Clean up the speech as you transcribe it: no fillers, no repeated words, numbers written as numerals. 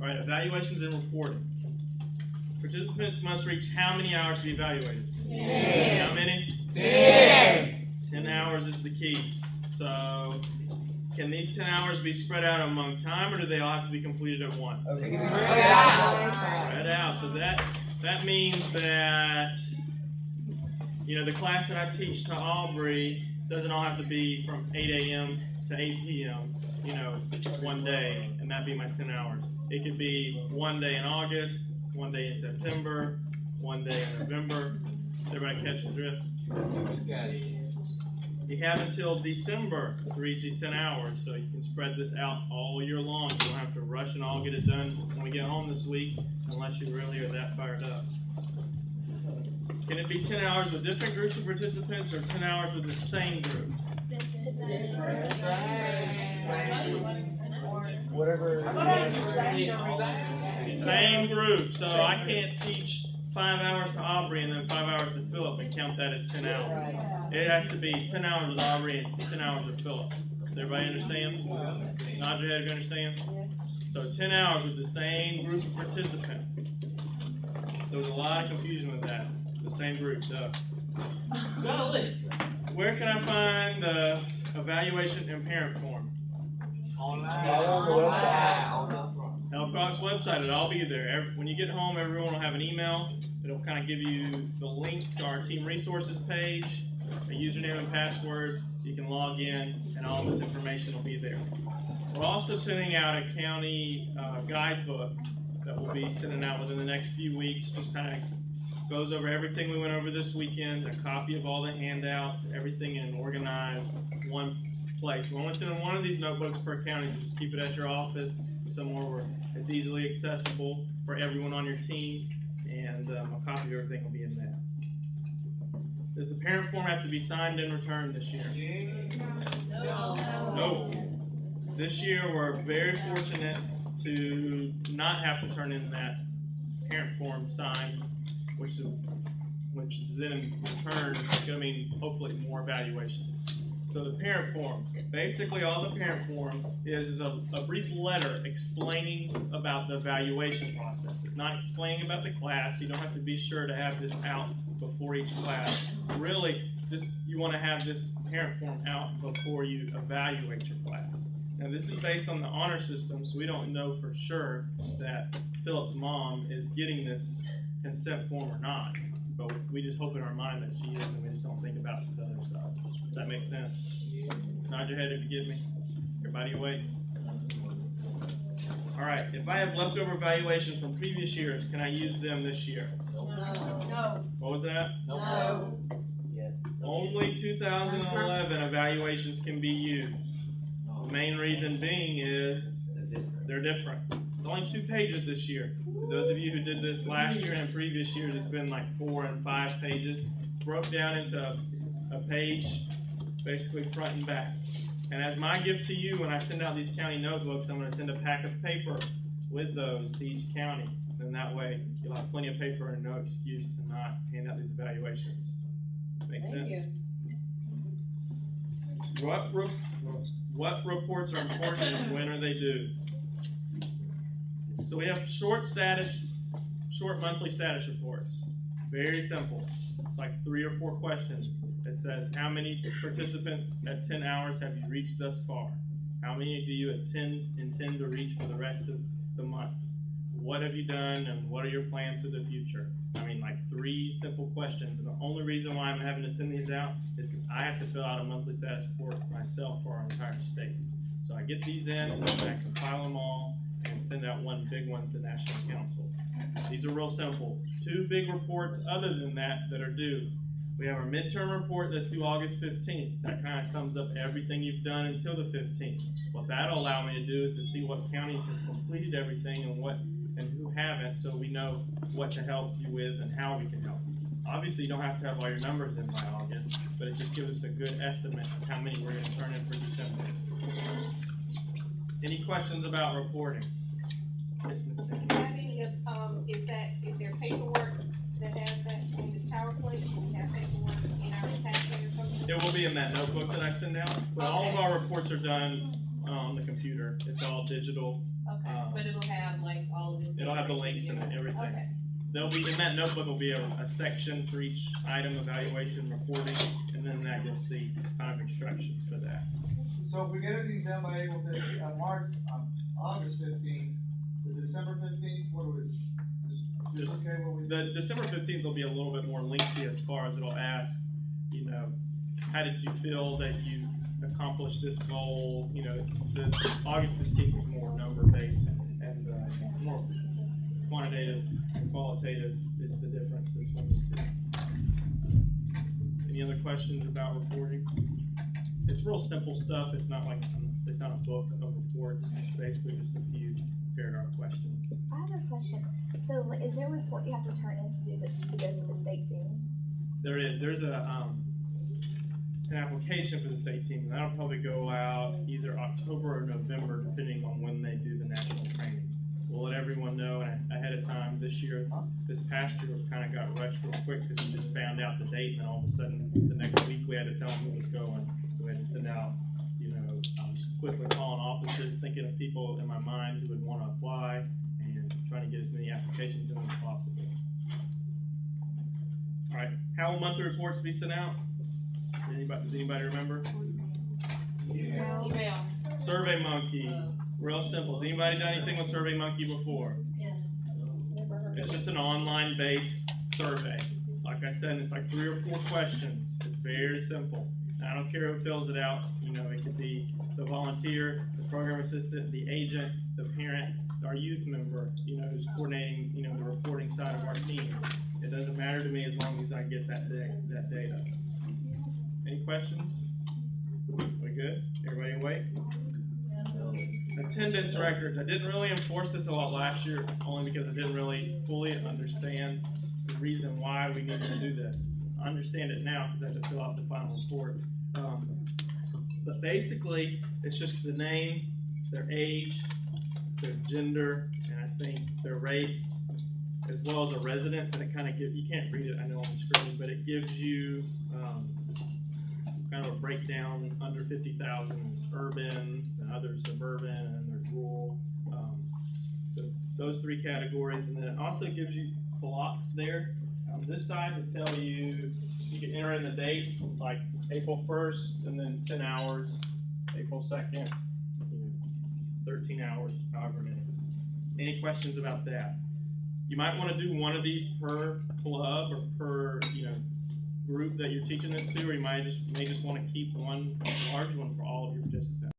All right, evaluations and reporting. Participants must reach how many hours to be evaluated? 10. How many? 10. 10 hours is the key. So, can these 10 hours be spread out among time, or do they all have to be completed at once? Spread out. So that means that, you know, the class that I teach to Aubrey doesn't all have to be from 8 a.m. to 8 p.m., you know, one day, and that'd be my 10 hours. It could be one day in August, one day in September, one day in November. Everybody catch the drift? You have until December to reach these 10 hours, so you can spread this out all year long. You don't have to rush and all get it done when we get home this week, unless you really are that fired up. Can it be 10 hours with different groups of participants, or 10 hours with the same group? Whatever. Same group. So I can't teach 5 hours to Aubrey and then 5 hours to Philip and count that as 10 hours. It has to be 10 hours with Aubrey and 10 hours with Philip. Does everybody understand? Nod your head if you understand. So 10 hours with the same group of participants. There was a lot of confusion with that. The same group. Where can I find the evaluation and parent form? Online. On the website. LCROC's website, it'll all be there. When you get home, everyone will have an email. It'll kind of give you the link to our team resources page, a username and password. You can log in, and all this information will be there. We're also sending out a county guidebook that we'll be sending out within the next few weeks. Just kind of goes over everything we went over this weekend, a copy of all the handouts, everything in organized one place. We only send one of these notebooks per county, so just keep it at your office, somewhere where it's easily accessible for everyone on your team, and a copy of everything will be in that. Does the parent form have to be signed and returned this year? No. This year we're very fortunate to not have to turn in that parent form signed, which is then in return going to mean hopefully more evaluation. So the parent form, basically all the parent form is a brief letter explaining about the evaluation process. It's not explaining about the class. You don't have to be sure to have this out before each class. Really, you want to have this parent form out before you evaluate your class. Now this is based on the honor system, so we don't know for sure that Philip's mom is getting this consent form or not. But we just hope in our mind that she is, and we just don't think about the other stuff. Does that make sense? Nod your head if you get me. Everybody awake? All right. If I have leftover evaluations from previous years, can I use them this year? No. What was that? No. Yes. Only 2011 evaluations can be used. The main reason being is they're different. It's only 2 pages this year. For those of you who did this last year and in previous years, it's been like 4 and 5 pages. Broke down into a page, basically front and back. And as my gift to you, when I send out these county notebooks, I'm going to send a pack of paper with those to each county. And that way, you'll have plenty of paper and no excuse to not hand out these evaluations. Make sense? Thank you. What reports are important and when are they due? So we have short monthly status reports. Very simple. It's like 3 or 4 questions. It says, how many participants at 10 hours have you reached thus far? How many do you intend to reach for the rest of the month? What have you done and what are your plans for the future? I mean, like 3 simple questions. And the only reason why I'm having to send these out is because I have to fill out a monthly status report myself for our entire state. So I get these in and I compile them all and send out one big one to National Council. These are real simple. 2 big reports other than that are due. We have our midterm report that's due August 15th. That kind of sums up everything you've done until the 15th. What that'll allow me to do is to see what counties have completed everything and who haven't, so we know what to help you with and how we can help you. Obviously, you don't have to have all your numbers in by August, but it just gives us a good estimate of how many we're going to turn in for December. Any questions about reporting? Yes, Ms. Sandy. Is there paperwork that has that on this PowerPoint? Do we have paperwork in our packet or something? It will be in that notebook that I send out, but all of our reports are done on the computer. It's all digital. Okay, but it'll have like all of this. It'll have the links and everything. Okay. There'll be, in that notebook will be a section for each item, evaluation, reporting, and then that you'll see kind of instructions for that. So if we get everything done by April 15th, August 15th, the December 15th, what do we, just okay what we? The December 15th will be a little bit more lengthy as far as it'll ask, you know, how did you feel that you accomplished this goal? You know, the August 15th is more number-based and more quantitative and qualitative is the difference between the two. Any other questions about reporting? It's real simple stuff. It's not like, it's not a book of reports. It's basically just a few paragraph questions. I have a question. So is there a report you have to turn in to go to the state team? There is. There's an application for the state team, and that'll probably go out either October or November, depending on when they do the national training. We'll let everyone know ahead of time. This year, this past year, we kind of got rushed real quick because we just found out the date, and then all of a sudden, the next week, we had to tell them who was going. So we had to send out, you know, I was quickly calling offices, thinking of people in my mind who would want to apply, and trying to get as many applications in as possible. All right, how will monthly reports be sent out? Does anybody remember? Email. SurveyMonkey, real simple. Has anybody done anything with SurveyMonkey before? Yes. It's just an online-based survey. Like I said, it's like 3 or 4 questions. It's very simple. And I don't care who fills it out. You know, it could be the volunteer, the program assistant, the agent, the parent, our youth member, you know, who's coordinating, you know, the reporting side of our team. It doesn't matter to me as long as I get that data. Any questions? We good? Everybody awake? Attendance records. I didn't really enforce this a lot last year, only because I didn't really fully understand the reason why we needed to do this. I understand it now because I had to fill out the final report. But basically, it's just the name, their age, their gender, and I think their race, as well as a residence. And it kind of gives, you can't read it, I know on the screen, but it gives you kind of a breakdown. Under 50,000 is urban, and others suburban, and there's rural. So those 3 categories, and then it also gives you blocks there. On this side to tell you, you can enter in the date, like April 1st, and then 10 hours, April 2nd, 13 hours, however many. Any questions about that? You might want to do one of these per club or per, you know, group that you're teaching this to, or you may just want to keep one large one for all of your